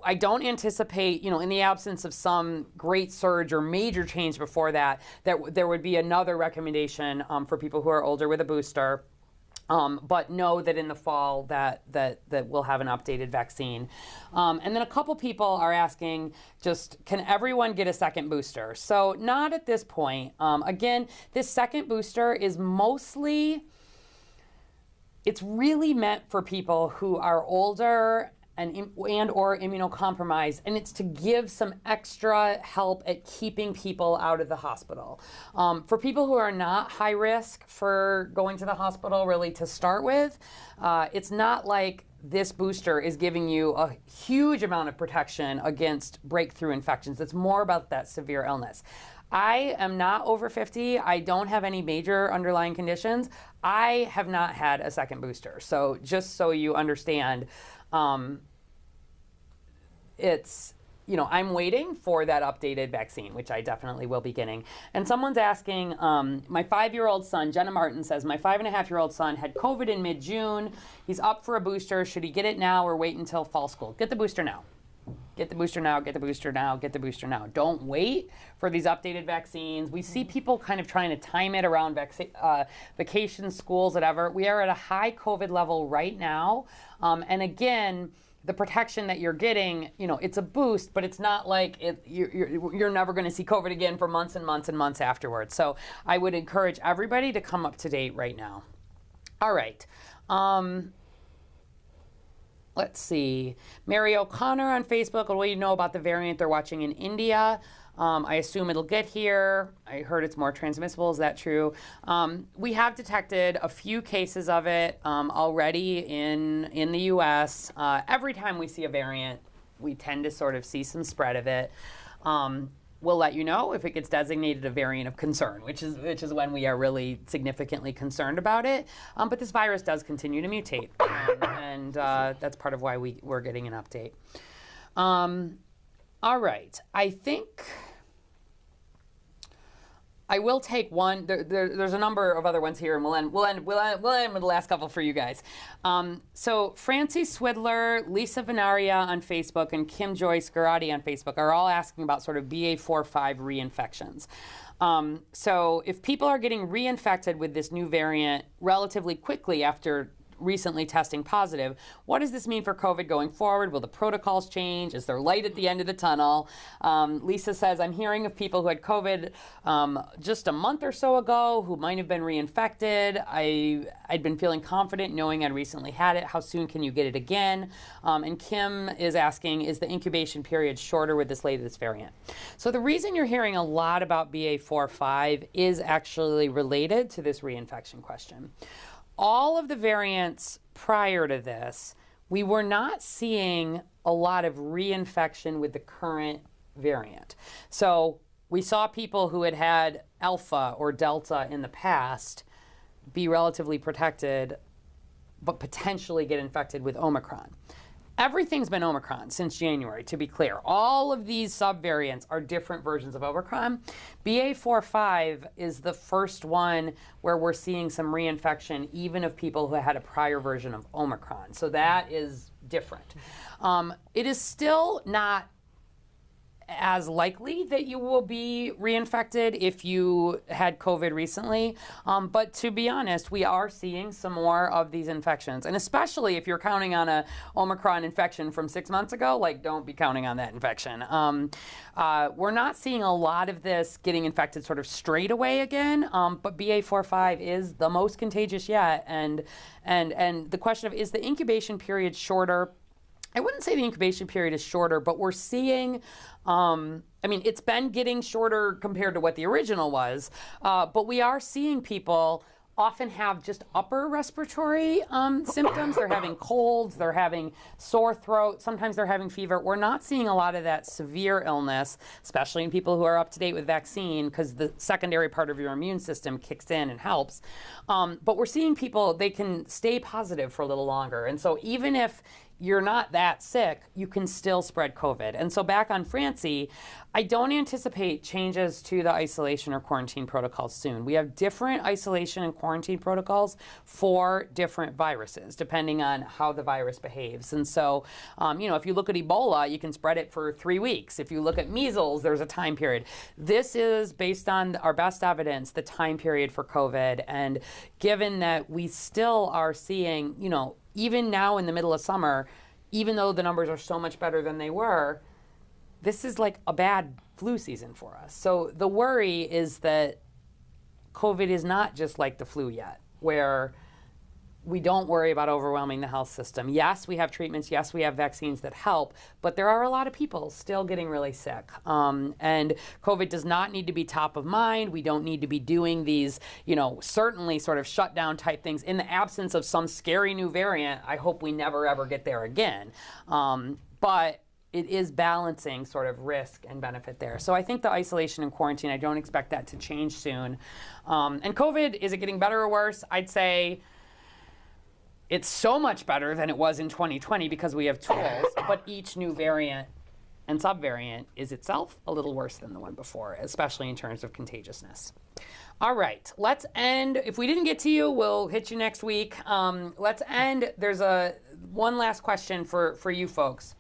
I don't anticipate, in the absence of some great surge or major change before that there would be another recommendation for people who are older with a booster. But know that in the fall that we'll have an updated vaccine. And then a couple people are asking, can everyone get a second booster? So not at this point. Again, this second booster is it's really meant for people who are older and or immunocompromised, and it's to give some extra help at keeping people out of the hospital. For people who are not high risk for going to the hospital really to start with, it's not like this booster is giving you a huge amount of protection against breakthrough infections. It's more about that severe illness. I am not over 50. I don't have any major underlying conditions. I have not had a second booster. So just so you understand, I'm waiting for that updated vaccine, which I definitely will be getting. And someone's asking, my 5-year-old son, Jenna Martin says, my 5.5-year-old son had COVID in mid-June. He's up for a booster. Should he get it now or wait until fall school? Get the booster now. Get the booster now, get the booster now, get the booster now. Don't wait for these updated vaccines. We see people kind of trying to time it around vacation, schools, whatever. We are at a high COVID level right now. And again, the protection that you're getting, it's a boost, but it's not like you're never going to see COVID again for months and months and months afterwards. So I would encourage everybody to come up to date right now. All right. Let's see. Mary O'Connor on Facebook. What do you know about the variant they're watching in India? I assume it'll get here. I heard it's more transmissible. Is that true? We have detected a few cases of it already in the U.S. Every time we see a variant, we tend to sort of see some spread of it. We'll let you know if it gets designated a variant of concern, which is when we are really significantly concerned about it. But this virus does continue to mutate, and that's part of why we're getting an update. All right, I think I will take one. There's a number of other ones here, and we'll end with the last couple for you guys. So Francie Swidler, Lisa Venaria on Facebook, and Kim Joyce Garati on Facebook are all asking about sort of BA.4/5 reinfections. So if people are getting reinfected with this new variant relatively quickly after recently testing positive, what does this mean for COVID going forward? Will the protocols change? Is there light at the end of the tunnel? Lisa says, I'm hearing of people who had COVID just a month or so ago who might have been reinfected. I'd been feeling confident knowing I'd recently had it. How soon can you get it again? And Kim is asking, is the incubation period shorter with this latest variant? So the reason you're hearing a lot about BA.4/5 is actually related to this reinfection question. All of the variants prior to this, we were not seeing a lot of reinfection with the current variant. So we saw people who had had Alpha or Delta in the past be relatively protected, but potentially get infected with Omicron. Everything's been Omicron since January, to be clear. All of these subvariants are different versions of Omicron. BA.4/5 is the first one where we're seeing some reinfection, even of people who had a prior version of Omicron. So that is different. It is still not as likely that you will be reinfected if you had COVID recently. But to be honest, we are seeing some more of these infections. And especially if you're counting on a Omicron infection from 6 months ago, like, don't be counting on that infection. We're not seeing a lot of this getting infected sort of straight away again, but BA.4/5 is the most contagious yet. And the question of, is the incubation period shorter? I wouldn't say the incubation period is shorter, but we're seeing, it's been getting shorter compared to what the original was, but we are seeing people often have just upper respiratory symptoms. They're having colds, they're having sore throat, sometimes they're having fever. We're not seeing a lot of that severe illness, especially in people who are up to date with vaccine, because the secondary part of your immune system kicks in and helps. But we're seeing people, they can stay positive for a little longer. And so even if you're not that sick, you can still spread COVID. And so back on Francie, I don't anticipate changes to the isolation or quarantine protocols soon. We have different isolation and quarantine protocols for different viruses, depending on how the virus behaves. And so, if you look at Ebola, you can spread it for 3 weeks. If you look at measles, there's a time period. This is, based on our best evidence, the time period for COVID. And given that we still are seeing, even now in the middle of summer, even though the numbers are so much better than they were, this is like a bad flu season for us. So the worry is that COVID is not just like the flu yet, where we don't worry about overwhelming the health system. Yes, we have treatments. Yes, we have vaccines that help, but there are a lot of people still getting really sick. And COVID does not need to be top of mind. We don't need to be doing these, certainly sort of shutdown type things. In the absence of some scary new variant, I hope we never, ever get there again. But it is balancing sort of risk and benefit there. So I think the isolation and quarantine, I don't expect that to change soon. And COVID, is it getting better or worse? I'd say it's so much better than it was in 2020 because we have tools, but each new variant and subvariant is itself a little worse than the one before, especially in terms of contagiousness. All right, let's end. If we didn't get to you, we'll hit you next week. Let's end. There's one last question for you folks.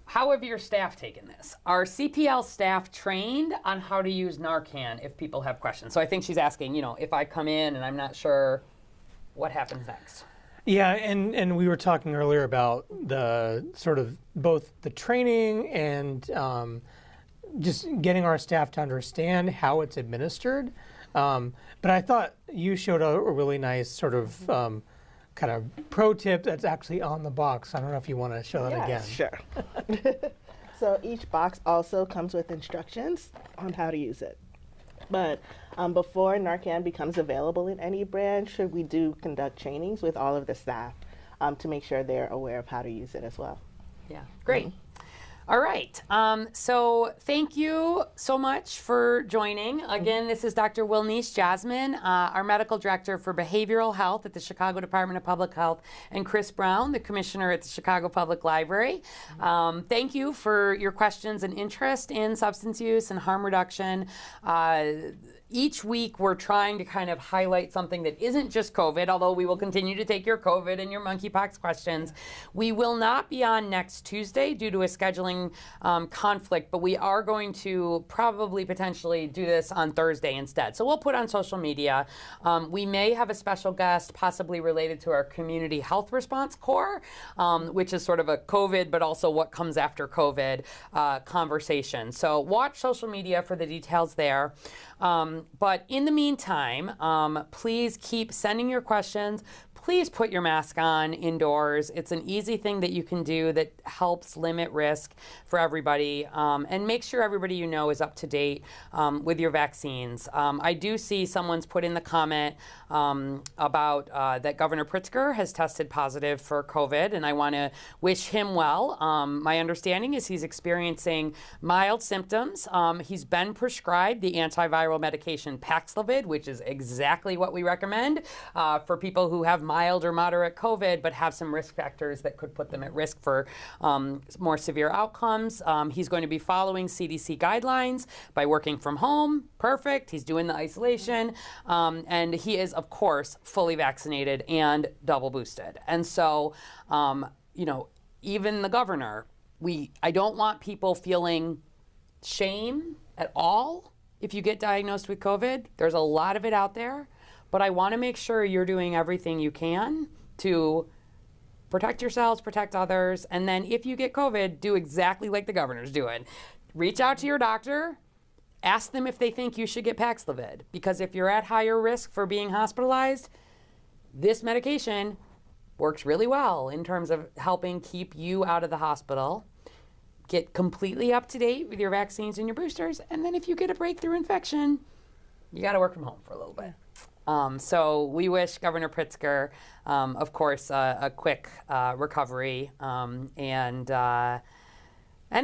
How have your staff taken this? Are CPL staff trained on how to use Narcan if people have questions? So I think she's asking, if I come in and I'm not sure, what happens next? Yeah, and we were talking earlier about the sort of both the training and just getting our staff to understand how it's administered. But I thought you showed a really nice sort of kind of pro tip that's actually on the box. I don't know if you want to show that again. Sure. So each box also comes with instructions on how to use it. But before Narcan becomes available in any branch, we do conduct trainings with all of the staff to make sure they're aware of how to use it as well. Yeah, great. Mm-hmm. All right. So thank you so much for joining. Again, this is Dr. Wilnice Jasmine, our medical director for behavioral health at the Chicago Department of Public Health, and Chris Brown, the commissioner at the Chicago Public Library. Thank you for your questions and interest in substance use and harm reduction. Each week, we're trying to kind of highlight something that isn't just COVID, although we will continue to take your COVID and your monkeypox questions. We will not be on next Tuesday due to a scheduling conflict, but we are going to probably potentially do this on Thursday instead. So we'll put on social media. We may have a special guest possibly related to our Community Health Response Corps, which is sort of a COVID, but also what comes after COVID conversation. So watch social media for the details there. But in the meantime, please keep sending your questions. Please put your mask on indoors. It's an easy thing that you can do that helps limit risk for everybody, and make sure everybody you know is up to date with your vaccines. I do see someone's put in the comment about that Governor Pritzker has tested positive for COVID, and I want to wish him well. My understanding is he's experiencing mild symptoms. He's been prescribed the antiviral medication Paxlovid, which is exactly what we recommend for people who have mild or moderate COVID, but have some risk factors that could put them at risk for more severe outcomes. He's going to be following CDC guidelines by working from home. Perfect. He's doing the isolation. And he is, of course, fully vaccinated and double boosted. And so, even the governor I don't want people feeling shame at all if you get diagnosed with COVID. There's a lot of it out there, but I want to make sure you're doing everything you can to protect yourselves, protect others, and then if you get COVID, do exactly like the governor's doing. Reach out to your doctor, ask them if they think you should get Paxlovid, because if you're at higher risk for being hospitalized, this medication works really well in terms of helping keep you out of the hospital. Get completely up to date with your vaccines and your boosters, and then if you get a breakthrough infection, you got to work from home for a little bit. So we wish Governor Pritzker, of course, a quick recovery and a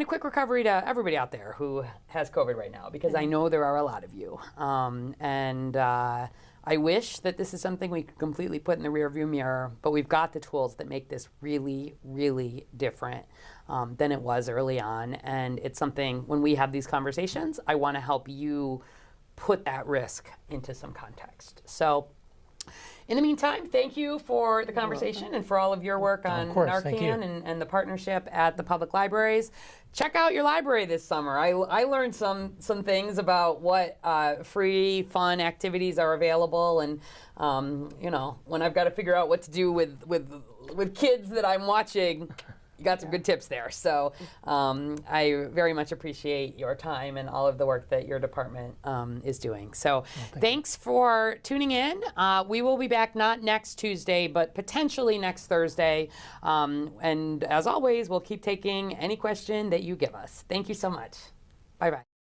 quick recovery to everybody out there who has COVID right now, because I know there are a lot of you. I wish that this is something we could completely put in the rearview mirror, but we've got the tools that make this really, really different than it was early on. And it's something, when we have these conversations, I want to help you put that risk into some context. So in the meantime, thank you for the conversation and for all of your work on Narcan and the partnership at the public libraries. Check out your library this summer. I learned some things about what free, fun activities are available, and you know, when I've got to figure out what to do with kids that I'm watching, you got some good tips there. So I very much appreciate your time and all of the work that your department is doing. So thanks for tuning in. We will be back not next Tuesday, but potentially next Thursday. And as always, we'll keep taking any question that you give us. Thank you so much. Bye-bye.